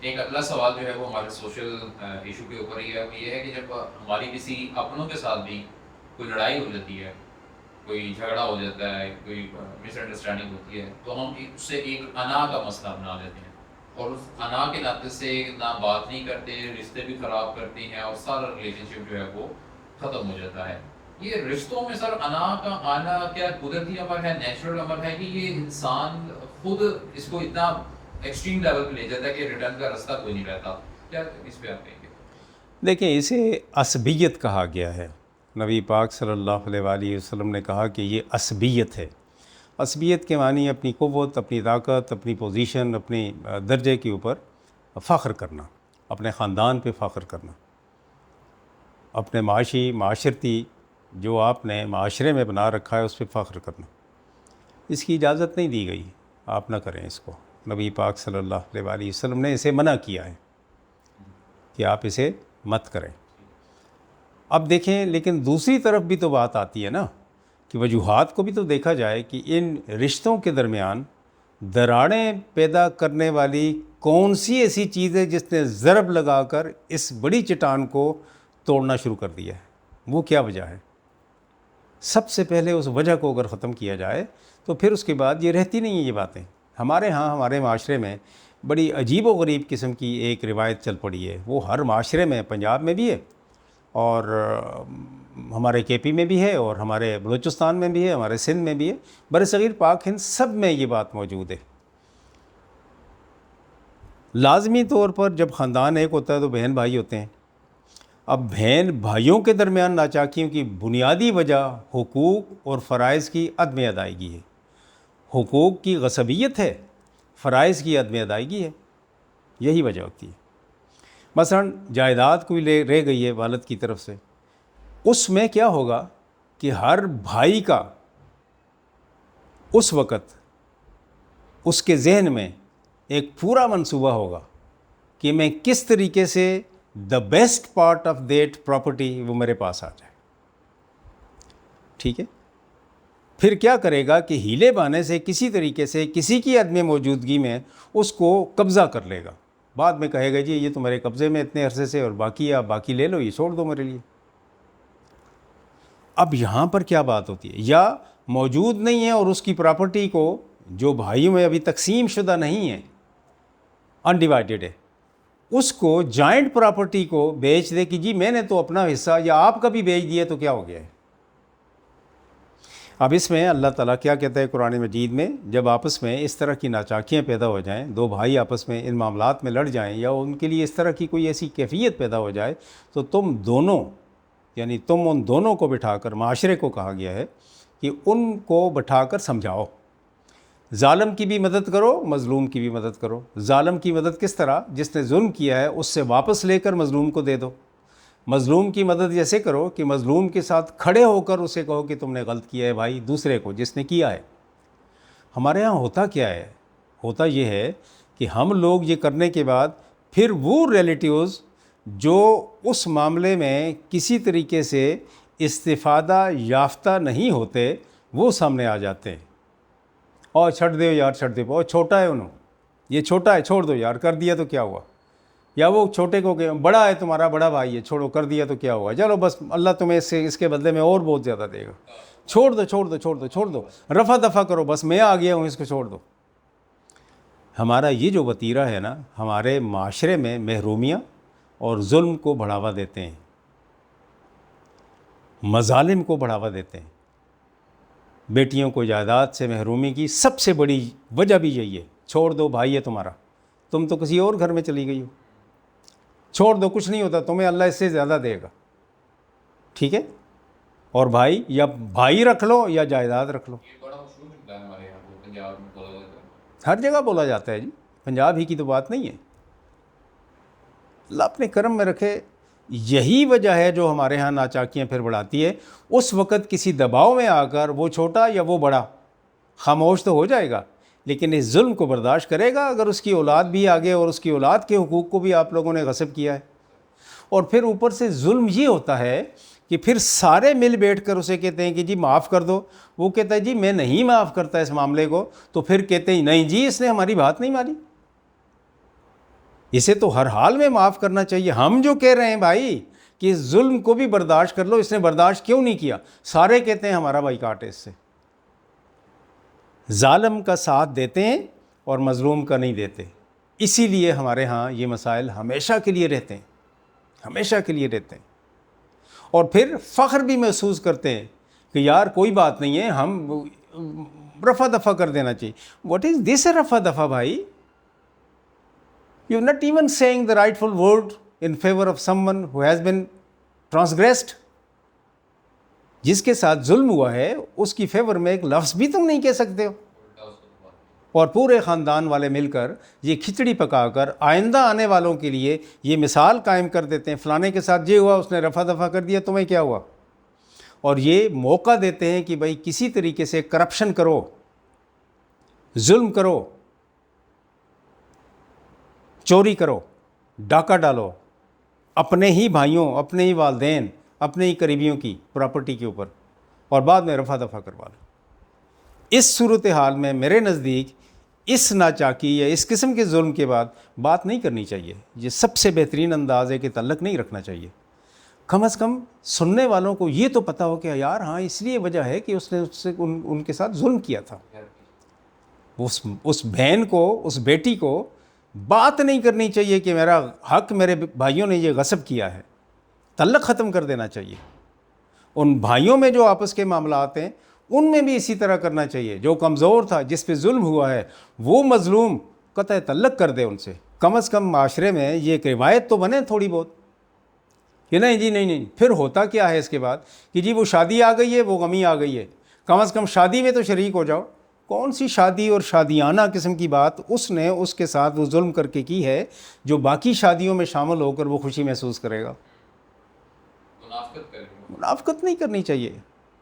ایک اگلا سوال جو ہے وہ ہمارے سوشل ایشو کے اوپر ہی ہے، وہ یہ ہے کہ جب ہماری کسی اپنوں کے ساتھ بھی کوئی لڑائی ہو جاتی ہے، کوئی جھگڑا ہو جاتا ہے، کوئی مس انڈرسٹینڈنگ ہوتی ہے، تو ہم اس سے ایک انا کا مسئلہ بنا لیتے ہیں، اور اس انا کے ناطے سے نہ بات نہیں کرتے، رشتے بھی خراب کرتے ہیں، اور سارا ریلیشن شپ جو ہے وہ ختم ہو جاتا ہے۔ یہ رشتوں میں سر انا کا آنا کیا قدرتی امر ہے، نیچرل امر ہے، کہ یہ انسان خود اس کو اتنا ایکسٹریم لیول پہ لے جاتا ہے کہ ریٹرن کا راستہ کوئی نہیں رہتا؟ کیا اس پہ آپ کہیں گے؟ دیکھیں، اسے عصبیت کہا گیا ہے۔ نبی پاک صلی اللہ علیہ وآلہ وسلم نے کہا کہ یہ عصبیت ہے۔ عصبیت کے معنی اپنی قوت، اپنی طاقت، اپنی پوزیشن، اپنی درجے کے اوپر فخر کرنا، اپنے خاندان پہ فخر کرنا، اپنے معاشرتی جو آپ نے معاشرے میں بنا رکھا ہے اس پہ فخر کرنا۔ اس کی اجازت نہیں دی گئی، آپ نہ کریں اس کو۔ نبی پاک صلی اللہ علیہ وآلہ وسلم نے اسے منع کیا ہے کہ آپ اسے مت کریں۔ اب دیکھیں، لیکن دوسری طرف بھی تو بات آتی ہے نا، کہ وجوہات کو بھی تو دیکھا جائے کہ ان رشتوں کے درمیان دراڑیں پیدا کرنے والی کون سی ایسی چیز ہے جس نے ضرب لگا کر اس بڑی چٹان کو توڑنا شروع کر دیا ہے؟ وہ کیا وجہ ہے؟ سب سے پہلے اس وجہ کو اگر ختم کیا جائے تو پھر اس کے بعد یہ رہتی نہیں ہیں یہ باتیں۔ ہمارے ہاں، ہمارے معاشرے میں بڑی عجیب و غریب قسم کی ایک روایت چل پڑی ہے، وہ ہر معاشرے میں، پنجاب میں بھی ہے، اور ہمارے کے پی میں بھی ہے، اور ہمارے بلوچستان میں بھی ہے، ہمارے سندھ میں بھی ہے، برصغیر پاک ہند سب میں یہ بات موجود ہے۔ لازمی طور پر جب خاندان ایک ہوتا ہے تو بہن بھائی ہوتے ہیں۔ اب بہن بھائیوں کے درمیان ناچاکیوں کی بنیادی وجہ حقوق اور فرائض کی عدم ادائیگی ہے۔ حقوق کی غصبیت ہے، فرائض کی عدم ادائیگی ہے، یہی وجہ ہوتی ہے۔ مثلا جائیداد کوئی رہ گئی ہے والد کی طرف سے، اس میں کیا ہوگا کہ ہر بھائی کا اس وقت اس کے ذہن میں ایک پورا منصوبہ ہوگا کہ میں کس طریقے سے the best part of that property وہ میرے پاس آ جائے۔ ٹھیک ہے؟ پھر کیا کرے گا کہ ہیلے بہانے سے کسی طریقے سے کسی کی عدم موجودگی میں اس کو قبضہ کر لے گا۔ بعد میں کہے گا جی یہ تو میرے قبضے میں اتنے عرصے سے، اور باقی آپ باقی لے لو، یہ چھوڑ دو میرے لیے۔ اب یہاں پر کیا بات ہوتی ہے؟ یا موجود نہیں ہے اور اس کی پراپرٹی کو، جو بھائیوں میں ابھی تقسیم شدہ نہیں ہے، انڈیوائڈڈ ہے، اس کو جوائنٹ پراپرٹی کو بیچ دے کہ جی میں نے تو اپنا حصہ، یا آپ کا بھی بیچ دیا، تو کیا ہو گیا ہے؟ اب اس میں اللہ تعالیٰ کیا کہتا ہے قرآن مجید میں، جب آپس میں اس طرح کی ناچاکیاں پیدا ہو جائیں، دو بھائی آپس میں ان معاملات میں لڑ جائیں، یا ان کے لیے اس طرح کی کوئی ایسی کیفیت پیدا ہو جائے، تو تم دونوں، یعنی تم ان دونوں کو بٹھا کر، معاشرے کو کہا گیا ہے کہ ان کو بٹھا کر سمجھاؤ۔ ظالم کی بھی مدد کرو، مظلوم کی بھی مدد کرو۔ ظالم کی مدد کس طرح؟ جس نے ظلم کیا ہے اس سے واپس لے کر مظلوم کو دے دو۔ مظلوم کی مدد جیسے کرو کہ مظلوم کے ساتھ کھڑے ہو کر اسے کہو کہ تم نے غلط کیا ہے بھائی، دوسرے کو جس نے کیا ہے۔ ہمارے ہاں ہوتا کیا ہے؟ ہوتا یہ ہے کہ ہم لوگ یہ کرنے کے بعد پھر وہ ریلیٹیوز جو اس معاملے میں کسی طریقے سے استفادہ یافتہ نہیں ہوتے، وہ سامنے آ جاتے ہیں، اور چھٹ دو یار، چھٹ دو، اور چھوٹا ہے انہوں، یہ چھوٹا ہے، چھوڑ دو یار، کر دیا تو کیا ہوا؟ یا وہ چھوٹے کو کہ بڑا ہے تمہارا، بڑا بھائی ہے، چھوڑو، کر دیا تو کیا ہوا، چلو بس اللہ تمہیں اس کے بدلے میں اور بہت زیادہ دے گا، چھوڑ دو چھوڑ دو چھوڑ دو چھوڑ دو، رفع دفع کرو، بس میں آ گیا ہوں، اس کو چھوڑ دو۔ ہمارا یہ جو وتیرہ ہے نا، ہمارے معاشرے میں محرومیاں اور ظلم کو بڑھاوا دیتے ہیں، مظالم کو بڑھاوا دیتے ہیں۔ بیٹیوں کو جائیداد سے محرومی کی سب سے بڑی وجہ بھی یہی ہے، چھوڑ دو، بھائی ہے تمہارا، تم تو کسی اور گھر میں چلی گئی ہو، چھوڑ دو، کچھ نہیں ہوتا، تمہیں اللہ اس سے زیادہ دے گا۔ ٹھیک ہے؟ اور بھائی، یا بھائی رکھ لو یا جائیداد رکھ لو۔ یہ بڑا مشہور ملتا ہے ہمارے یہاں کو، پنجاب میں بولا جاتا ہے۔ ہر جگہ بولا جاتا ہے جی، پنجاب ہی کی تو بات نہیں ہے۔ اللہ اپنے کرم میں رکھے، یہی وجہ ہے جو ہمارے ہاں ناچاکیاں پھر بڑھاتی ہے۔ اس وقت کسی دباؤ میں آ کر وہ چھوٹا یا وہ بڑا خاموش تو ہو جائے گا، لیکن اس ظلم کو برداشت کرے گا اگر اس کی اولاد بھی آگے، اور اس کی اولاد کے حقوق کو بھی آپ لوگوں نے غصب کیا ہے۔ اور پھر اوپر سے ظلم یہ ہوتا ہے کہ پھر سارے مل بیٹھ کر اسے کہتے ہیں کہ جی معاف کر دو، وہ کہتا ہے جی میں نہیں معاف کرتا اس معاملے کو، تو پھر کہتے ہیں نہیں جی اس نے ہماری بات نہیں مانی۔ اسے تو ہر حال میں معاف کرنا چاہیے. ہم جو کہہ رہے ہیں بھائی کہ اس ظلم کو بھی برداشت کر لو, اس نے برداشت کیوں نہیں کیا؟ سارے کہتے ہیں ہمارا بائیکاٹ ہے اس سے. ظالم کا ساتھ دیتے ہیں اور مظلوم کا نہیں دیتے. اسی لیے ہمارے ہاں یہ مسائل ہمیشہ کے لیے رہتے ہیں, ہمیشہ کے لیے رہتے ہیں. اور پھر فخر بھی محسوس کرتے ہیں کہ یار کوئی بات نہیں ہے, ہم رفع دفع کر دینا چاہیے. واٹ از دس رفع دفع بھائی؟ You are not even seeing the rightful word in favour of someone who has been transgressed. جس کے ساتھ ظلم ہوا ہے اس کی فیور میں ایک لفظ بھی تم نہیں کہہ سکتے ہو, اور پورے خاندان والے مل کر یہ کھچڑی پکا کر آئندہ آنے والوں کے لیے یہ مثال قائم کر دیتے ہیں, فلانے کے ساتھ یہ ہوا, اس نے رفع دفع کر دیا, تمہیں کیا ہوا؟ اور یہ موقع دیتے ہیں کہ بھائی کسی طریقے سے کرپشن کرو, ظلم کرو, چوری کرو, ڈاکہ ڈالو اپنے ہی بھائیوں, اپنے ہی والدین, اپنے ہی قریبیوں کی پراپرٹی کے اوپر, اور بعد میں رفع دفع کروا لو. اس صورتحال میں میرے نزدیک اس ناچاکی یا اس قسم کے ظلم کے بعد بات نہیں کرنی چاہیے. یہ سب سے بہترین انداز ہے کہ تعلق نہیں رکھنا چاہیے. کم از کم سننے والوں کو یہ تو پتہ ہو کہ یار ہاں اس لیے وجہ ہے کہ اس نے ان کے ساتھ ظلم کیا تھا. اس بہن کو, اس بیٹی کو بات نہیں کرنی چاہیے کہ میرا حق میرے بھائیوں نے یہ غصب کیا ہے. تعلق ختم کر دینا چاہیے. ان بھائیوں میں جو آپس کے معاملات ہیں ان میں بھی اسی طرح کرنا چاہیے. جو کمزور تھا, جس پہ ظلم ہوا ہے, وہ مظلوم قطع تعلق کر دے ان سے. کم از کم معاشرے میں یہ ایک روایت تو بنے تھوڑی بہت کہ نہیں جی نہیں. پھر ہوتا کیا ہے اس کے بعد کہ جی وہ شادی آ گئی ہے, وہ غمی آ گئی ہے, کم از کم شادی میں تو شریک ہو جاؤ. کون سی شادی اور شادیانہ قسم کی بات اس نے اس کے ساتھ وہ ظلم کر کے کی ہے جو باقی شادیوں میں شامل ہو کر وہ خوشی محسوس کرے گا؟ منافقت نہیں کرنی چاہیے.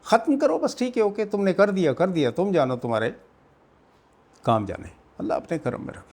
ختم کرو بس, ٹھیک ہے اوکے, تم نے کر دیا, تم جانو تمہارے کام جانے. اللہ اپنے کرم میں رکھے.